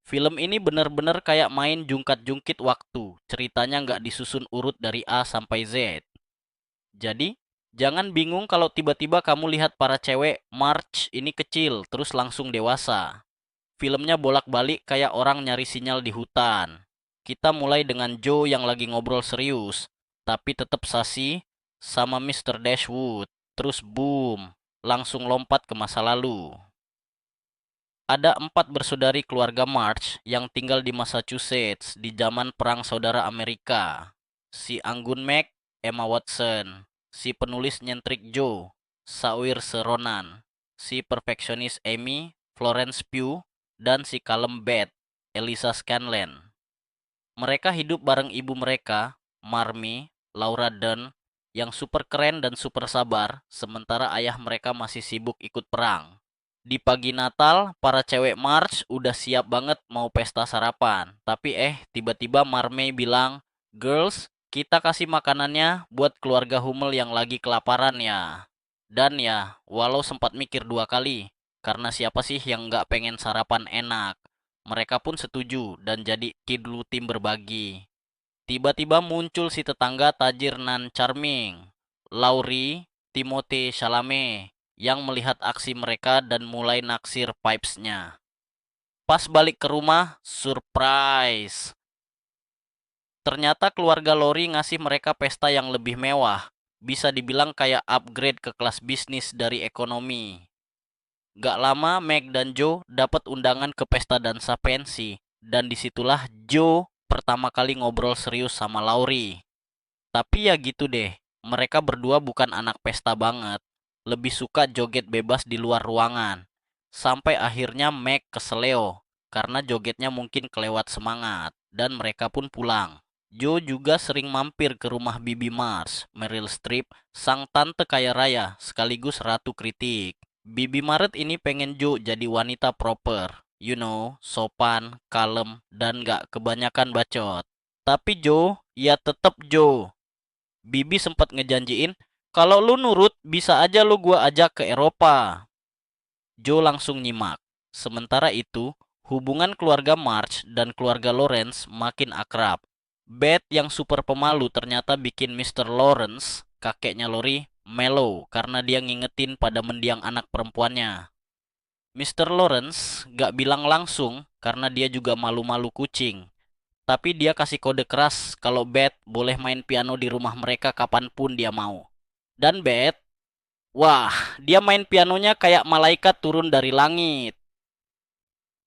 Film ini bener-bener kayak main jungkat-jungkit waktu. Ceritanya nggak disusun urut dari A sampai Z. Jadi, jangan bingung kalau tiba-tiba kamu lihat para cewek March ini kecil, terus langsung dewasa. Filmnya bolak-balik kayak orang nyari sinyal di hutan. Kita mulai dengan Joe yang lagi ngobrol serius, tapi tetap sasi sama Mr. Dashwood. Terus boom, langsung lompat ke masa lalu. Ada 4 bersaudari keluarga March yang tinggal di Massachusetts di zaman Perang Saudara Amerika. Si Anggun Mac, Emma Watson, si penulis nyentrik Joe, Saoirse Ronan, si perfeksionis Amy, Florence Pugh, dan si kalem Beth, Elisa Scanlon. Mereka hidup bareng ibu mereka, Marmee, Laura Dern, yang super keren dan super sabar, sementara ayah mereka masih sibuk ikut perang. Di pagi Natal, para cewek March udah siap banget mau pesta sarapan. Tapi tiba-tiba Marmee bilang, "Girls, kita kasih makanannya buat keluarga Hummel yang lagi kelaparan ya." Dan ya, walau sempat mikir 2 kali, karena siapa sih yang nggak pengen sarapan enak? Mereka pun setuju dan jadi kidlu tim berbagi. Tiba-tiba muncul si tetangga tajir nan charming, Laurie Timothée Chalamet, yang melihat aksi mereka dan mulai naksir pipesnya. Pas balik ke rumah, surprise! Ternyata keluarga Lori ngasih mereka pesta yang lebih mewah. Bisa dibilang kayak upgrade ke kelas bisnis dari ekonomi. Gak lama Meg dan Joe dapat undangan ke pesta dansa pensi. Dan disitulah Joe pertama kali ngobrol serius sama Laurie. Tapi ya gitu deh, mereka berdua bukan anak pesta banget. Lebih suka joget bebas di luar ruangan. Sampai akhirnya Meg keseleo, karena jogetnya mungkin kelewat semangat. Dan mereka pun pulang. Joe juga sering mampir ke rumah Bibi Mars, Meryl Streep, sang tante kaya raya, sekaligus ratu kritik. Bibi Maret ini pengen Joe jadi wanita proper. You know, sopan, kalem, dan gak kebanyakan bacot. Tapi Joe, ya tetep Joe. Bibi sempat ngejanjiin, kalau lu nurut, bisa aja lu gua ajak ke Eropa. Joe langsung nyimak. Sementara itu, hubungan keluarga March dan keluarga Lawrence makin akrab. Beth yang super pemalu ternyata bikin Mr. Lawrence, kakeknya Lori, mellow karena dia ngingetin pada mendiang anak perempuannya. Mr. Lawrence gak bilang langsung karena dia juga malu-malu kucing. Tapi dia kasih kode keras kalau Beth boleh main piano di rumah mereka kapanpun dia mau. Dan Beth, wah, dia main pianonya kayak malaikat turun dari langit.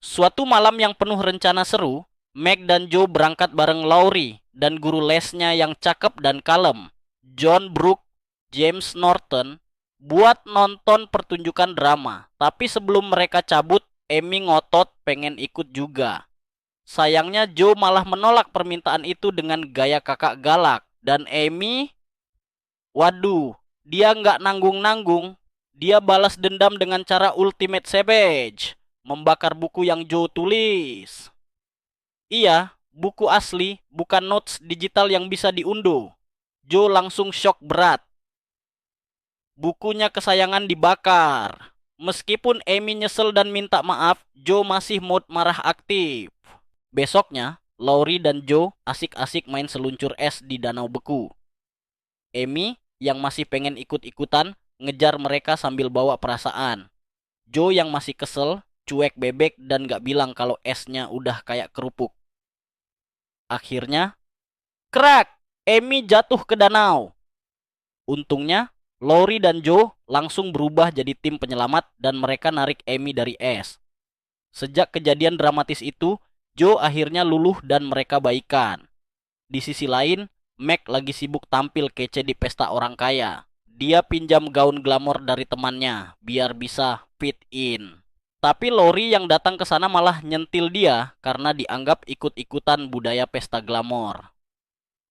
Suatu malam yang penuh rencana seru, Meg dan Joe berangkat bareng Laurie dan guru lesnya yang cakep dan kalem, John Brooke James Norton, buat nonton pertunjukan drama. Tapi sebelum mereka cabut, Amy ngotot pengen ikut juga. Sayangnya Joe malah menolak permintaan itu dengan gaya kakak galak. Dan Amy, waduh, dia nggak nanggung-nanggung. Dia balas dendam dengan cara ultimate savage. Membakar buku yang Joe tulis. Iya, buku asli, bukan notes digital yang bisa diunduh. Joe langsung shock berat. Bukunya kesayangan dibakar. Meskipun Amy nyesel dan minta maaf, Joe masih mood marah aktif. Besoknya, Laurie dan Joe asik-asik main seluncur es di danau beku. Amy, yang masih pengen ikut-ikutan, ngejar mereka sambil bawa perasaan. Joe yang masih kesel, cuek bebek dan gak bilang kalau esnya udah kayak kerupuk. Akhirnya, krak! Amy jatuh ke danau. Untungnya, Laurie dan Joe langsung berubah jadi tim penyelamat dan mereka narik Amy dari es. Sejak kejadian dramatis itu, Joe akhirnya luluh dan mereka baikan. Di sisi lain, Meg lagi sibuk tampil kece di pesta orang kaya. Dia pinjam gaun glamor dari temannya biar bisa fit in. Tapi Lori yang datang ke sana malah nyentil dia karena dianggap ikut-ikutan budaya pesta glamor.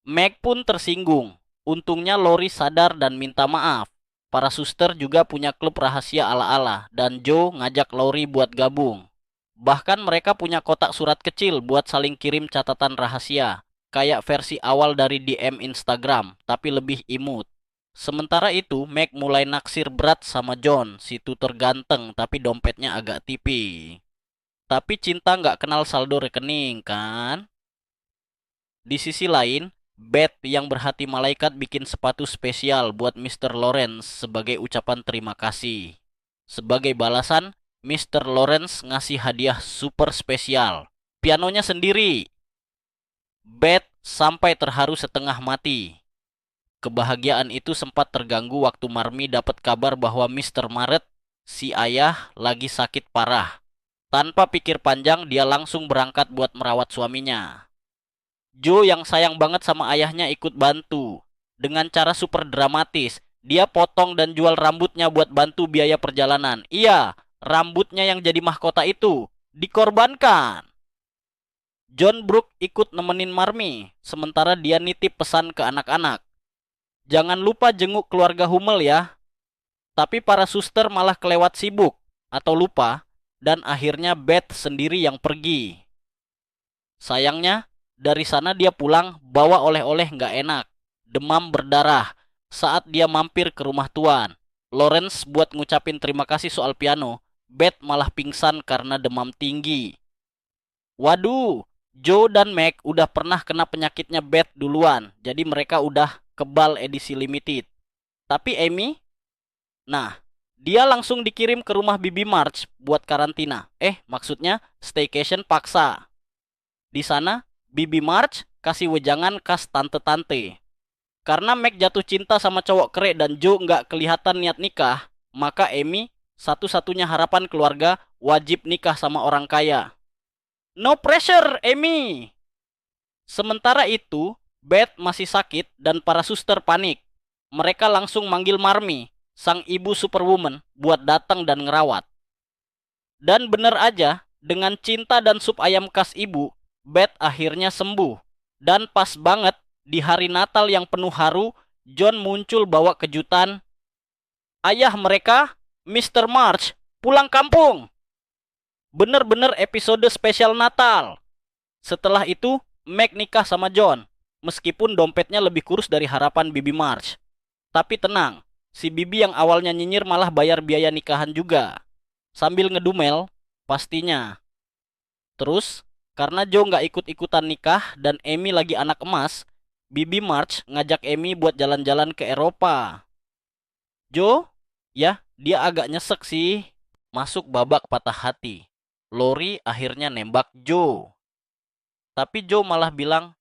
Meg pun tersinggung. Untungnya Lori sadar dan minta maaf. Para suster juga punya klub rahasia ala-ala dan Joe ngajak Lori buat gabung. Bahkan mereka punya kotak surat kecil buat saling kirim catatan rahasia. Kayak versi awal dari DM Instagram, tapi lebih imut. Sementara itu, Meg mulai naksir berat sama John, si tutor ganteng tapi dompetnya agak tipis. Tapi cinta nggak kenal saldo rekening, kan? Di sisi lain, Beth yang berhati malaikat bikin sepatu spesial buat Mr. Lawrence sebagai ucapan terima kasih. Sebagai balasan, Mr. Lawrence ngasih hadiah super spesial. Pianonya sendiri. Beth sampai terharu setengah mati. Kebahagiaan itu sempat terganggu waktu Marmy dapat kabar bahwa Mr. Maret, si ayah, lagi sakit parah. Tanpa pikir panjang, dia langsung berangkat buat merawat suaminya. Joe yang sayang banget sama ayahnya ikut bantu. Dengan cara super dramatis, dia potong dan jual rambutnya buat bantu biaya perjalanan. Iya, rambutnya yang jadi mahkota itu dikorbankan. John Brooke ikut nemenin Marmy, sementara dia nitip pesan ke anak-anak. Jangan lupa jenguk keluarga Hummel ya. Tapi para suster malah kelewat sibuk atau lupa, dan akhirnya Beth sendiri yang pergi. Sayangnya, dari sana dia pulang bawa oleh-oleh nggak enak, demam berdarah, saat dia mampir ke rumah tuan. Lawrence buat ngucapin terima kasih soal piano, Beth malah pingsan karena demam tinggi. Waduh, Joe dan Meg udah pernah kena penyakitnya Beth duluan, jadi mereka udah kebal edisi limited. Tapi Amy, nah, dia langsung dikirim ke rumah Bibi March buat karantina. Maksudnya staycation paksa. Di sana, Bibi March kasih wejangan khas tante-tante. Karena Meg jatuh cinta sama cowok kere dan Joe nggak kelihatan niat nikah, maka Amy, satu-satunya harapan keluarga, wajib nikah sama orang kaya. No pressure, Amy! Sementara itu, Beth masih sakit dan para suster panik. Mereka langsung manggil Marmy, sang ibu superwoman, buat datang dan ngerawat. Dan bener aja, dengan cinta dan sup ayam khas ibu, Beth akhirnya sembuh. Dan pas banget, di hari Natal yang penuh haru, John muncul bawa kejutan. Ayah mereka, Mr. March, pulang kampung. Bener-bener episode spesial Natal. Setelah itu, Meg nikah sama John. Meskipun dompetnya lebih kurus dari harapan Bibi March. Tapi tenang, si Bibi yang awalnya nyinyir malah bayar biaya nikahan juga. Sambil ngedumel, pastinya. Terus, karena Joe nggak ikut-ikutan nikah dan Amy lagi anak emas, Bibi March ngajak Amy buat jalan-jalan ke Eropa. Joe, ya dia agak nyesek sih. Masuk babak patah hati. Lori akhirnya nembak Joe. Tapi Joe malah bilang,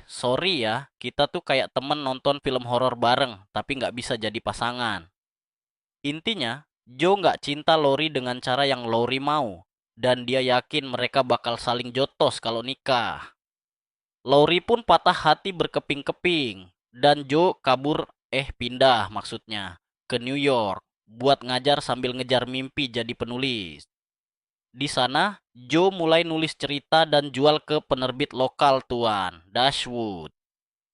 sorry ya, kita tuh kayak temen nonton film horor bareng, tapi nggak bisa jadi pasangan. Intinya, Joe nggak cinta Lori dengan cara yang Lori mau. Dan dia yakin mereka bakal saling jotos kalau nikah. Lori pun patah hati berkeping-keping. Dan Joe pindah maksudnya, ke New York. Buat ngajar sambil ngejar mimpi jadi penulis. Di sana, Joe mulai nulis cerita dan jual ke penerbit lokal tuan, Dashwood.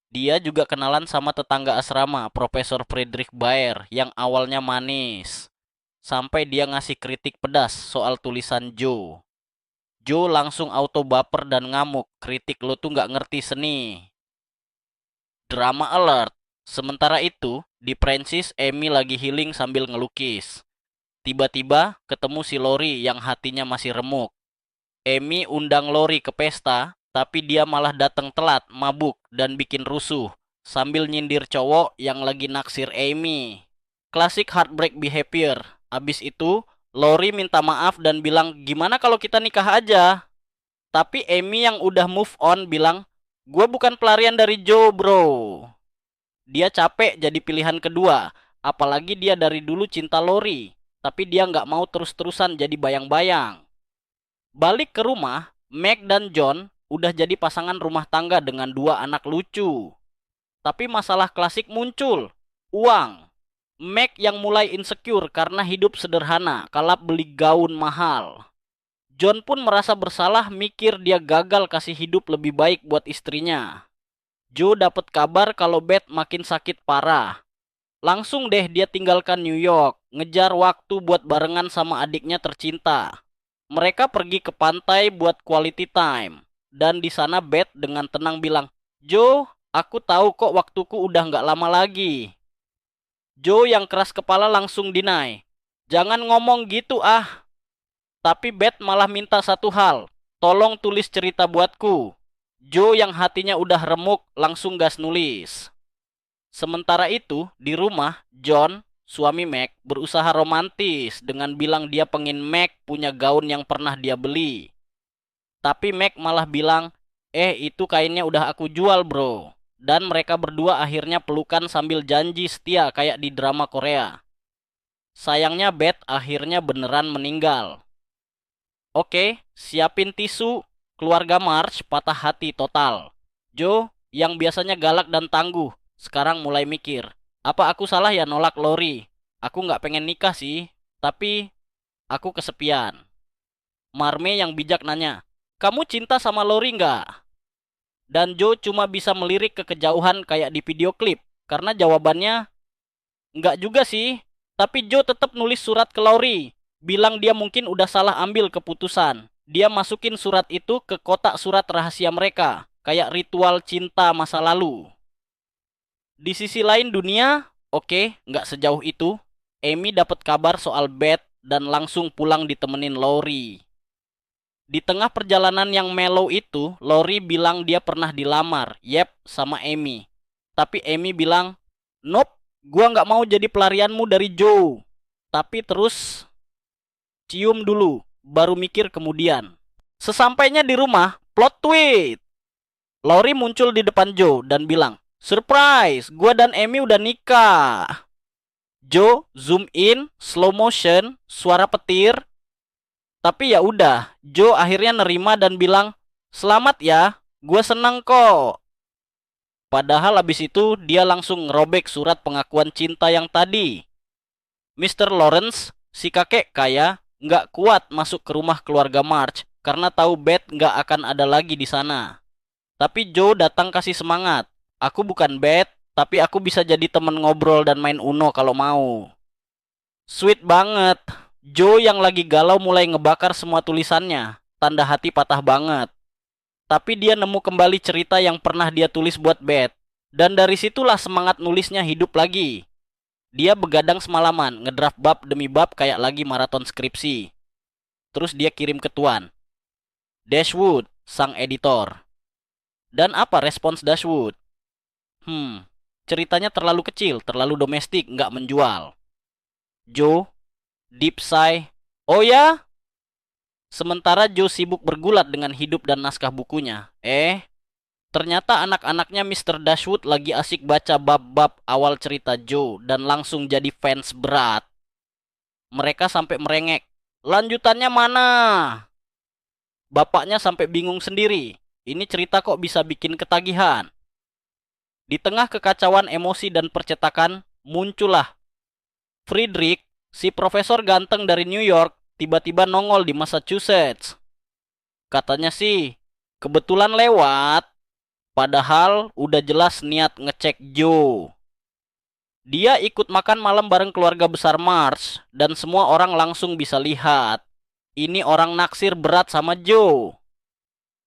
Dia juga kenalan sama tetangga asrama, Profesor Frederick Baer, yang awalnya manis. Sampai dia ngasih kritik pedas soal tulisan Joe. Joe langsung auto baper dan ngamuk, kritik lo tuh nggak ngerti seni. Drama alert. Sementara itu, di Prancis, Amy lagi healing sambil ngelukis. Tiba-tiba ketemu si Lori yang hatinya masih remuk. Amy undang Lori ke pesta, tapi dia malah datang telat, mabuk, dan bikin rusuh. Sambil nyindir cowok yang lagi naksir Amy. Klasik heartbreak behavior. Abis itu, Lori minta maaf dan bilang, gimana kalau kita nikah aja? Tapi Amy yang udah move on bilang, gue bukan pelarian dari Joe bro. Dia capek jadi pilihan kedua, apalagi dia dari dulu cinta Lori. Tapi dia nggak mau terus-terusan jadi bayang-bayang. Balik ke rumah, Meg dan John udah jadi pasangan rumah tangga dengan 2 anak lucu. Tapi masalah klasik muncul, uang. Meg yang mulai insecure karena hidup sederhana, kalap beli gaun mahal. John pun merasa bersalah mikir dia gagal kasih hidup lebih baik buat istrinya. Joe dapat kabar kalau Beth makin sakit parah. Langsung deh dia tinggalkan New York, ngejar waktu buat barengan sama adiknya tercinta. Mereka pergi ke pantai buat quality time. Dan di sana Beth dengan tenang bilang, Joe, aku tahu kok waktuku udah nggak lama lagi. Joe yang keras kepala langsung deny. Jangan ngomong gitu ah. Tapi Beth malah minta satu hal, tolong tulis cerita buatku. Joe yang hatinya udah remuk langsung gas nulis. Sementara itu, di rumah, John, suami Meg, berusaha romantis dengan bilang dia pengen Meg punya gaun yang pernah dia beli. Tapi Meg malah bilang, itu kainnya udah aku jual bro. Dan mereka berdua akhirnya pelukan sambil janji setia kayak di drama Korea. Sayangnya Beth akhirnya beneran meninggal. Oke, siapin tisu. Keluarga March patah hati total. Joe, yang biasanya galak dan tangguh, sekarang mulai mikir. Apa aku salah ya nolak Lori? Aku nggak pengen nikah sih, tapi aku kesepian. Marme yang bijak nanya, kamu cinta sama Lori nggak? Dan Joe cuma bisa melirik ke kejauhan kayak di video klip. Karena jawabannya, nggak juga sih. Tapi Joe tetap nulis surat ke Lori. Bilang dia mungkin udah salah ambil keputusan. Dia masukin surat itu ke kotak surat rahasia mereka. Kayak ritual cinta masa lalu. Di sisi lain dunia, oke, nggak sejauh itu. Amy dapat kabar soal Beth dan langsung pulang ditemenin Lori. Di tengah perjalanan yang mellow itu, Lori bilang dia pernah dilamar, sama Amy. Tapi Amy bilang, nope, gua nggak mau jadi pelarianmu dari Joe. Tapi terus cium dulu, baru mikir kemudian. Sesampainya di rumah, plot twist. Lori muncul di depan Joe dan bilang, surprise, gua dan Amy udah nikah. Joe zoom in, slow motion, suara petir. Tapi ya udah, Joe akhirnya nerima dan bilang, selamat ya, gue senang kok. Padahal abis itu dia langsung ngerobek surat pengakuan cinta yang tadi. Mr. Lawrence, si kakek kaya, nggak kuat masuk ke rumah keluarga March karena tahu Beth nggak akan ada lagi di sana. Tapi Joe datang kasih semangat. Aku bukan Beth, tapi aku bisa jadi temen ngobrol dan main Uno kalau mau. Sweet banget. Joe yang lagi galau mulai ngebakar semua tulisannya. Tanda hati patah banget. Tapi dia nemu kembali cerita yang pernah dia tulis buat Beth. Dan dari situlah semangat nulisnya hidup lagi. Dia begadang semalaman, ngedraft bab demi bab kayak lagi maraton skripsi. Terus dia kirim ke Tuan. Dashwood, sang editor. Dan apa respons Dashwood? Ceritanya terlalu kecil, terlalu domestik, nggak menjual. Joe, deep sigh. Oh ya? Sementara Joe sibuk bergulat dengan hidup dan naskah bukunya. Ternyata anak-anaknya Mr. Dashwood lagi asik baca bab-bab awal cerita Joe dan langsung jadi fans berat. Mereka sampai merengek. Lanjutannya mana? Bapaknya sampai bingung sendiri. Ini cerita kok bisa bikin ketagihan. Di tengah kekacauan emosi dan percetakan, muncullah Friedrich, si profesor ganteng dari New York, tiba-tiba nongol di Massachusetts. Katanya sih, kebetulan lewat. Padahal udah jelas niat ngecek Joe. Dia ikut makan malam bareng keluarga besar March, dan semua orang langsung bisa lihat. Ini orang naksir berat sama Joe.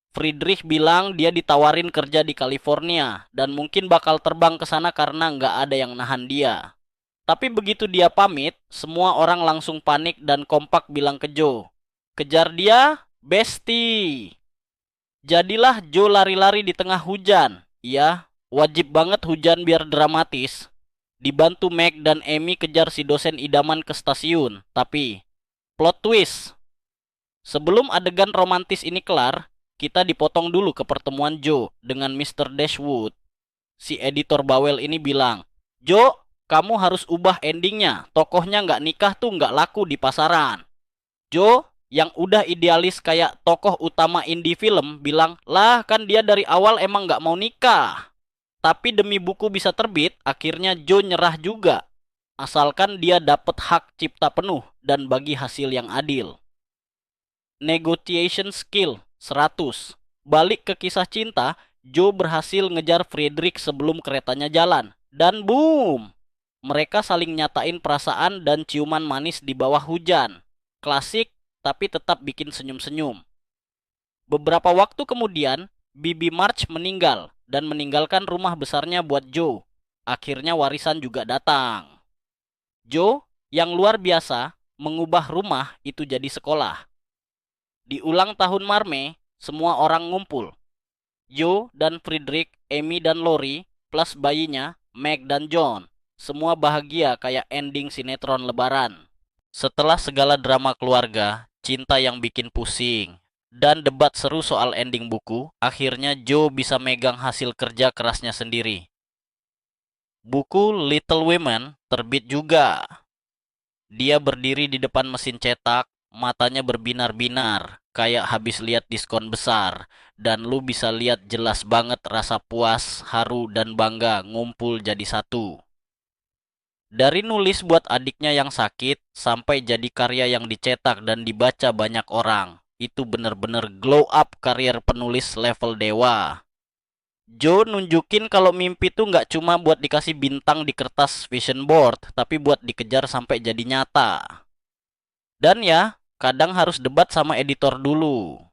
Friedrich bilang dia ditawarin kerja di California, dan mungkin bakal terbang ke sana karena nggak ada yang nahan dia. Tapi begitu dia pamit, semua orang langsung panik dan kompak bilang ke Joe, kejar dia, bestie. Jadilah Joe lari-lari di tengah hujan. Iya, wajib banget hujan biar dramatis. Dibantu Meg dan Amy kejar si dosen idaman ke stasiun. Tapi, plot twist. Sebelum adegan romantis ini kelar, kita dipotong dulu ke pertemuan Joe dengan Mr. Dashwood. Si editor bawel ini bilang, Joe, kamu harus ubah endingnya. Tokohnya nggak nikah tuh nggak laku di pasaran. Joe, yang udah idealis kayak tokoh utama indie film, bilang, lah kan dia dari awal emang nggak mau nikah. Tapi demi buku bisa terbit, akhirnya Joe nyerah juga. Asalkan dia dapat hak cipta penuh dan bagi hasil yang adil. Negotiation skill 100. Balik ke kisah cinta, Joe berhasil ngejar Friedrich sebelum keretanya jalan. Dan boom! Mereka saling nyatain perasaan dan ciuman manis di bawah hujan. Klasik, tapi tetap bikin senyum-senyum. Beberapa waktu kemudian, Bibi March meninggal dan meninggalkan rumah besarnya buat Joe. Akhirnya warisan juga datang. Joe, yang luar biasa, mengubah rumah itu jadi sekolah. Di ulang tahun Marme, semua orang ngumpul. Joe dan Friedrich, Amy dan Lori, plus bayinya, Meg dan John. Semua bahagia kayak ending sinetron lebaran. Setelah segala drama keluarga, cinta yang bikin pusing, dan debat seru soal ending buku, akhirnya Joe bisa megang hasil kerja kerasnya sendiri. Buku Little Women terbit juga. Dia berdiri di depan mesin cetak, matanya berbinar-binar, kayak habis lihat diskon besar. Dan lu bisa lihat jelas banget rasa puas, haru, dan bangga ngumpul jadi satu. Dari nulis buat adiknya yang sakit, sampai jadi karya yang dicetak dan dibaca banyak orang. Itu bener-bener glow up karir penulis level dewa. Joe nunjukin kalau mimpi tuh nggak cuma buat dikasih bintang di kertas vision board, tapi buat dikejar sampai jadi nyata. Dan ya, kadang harus debat sama editor dulu.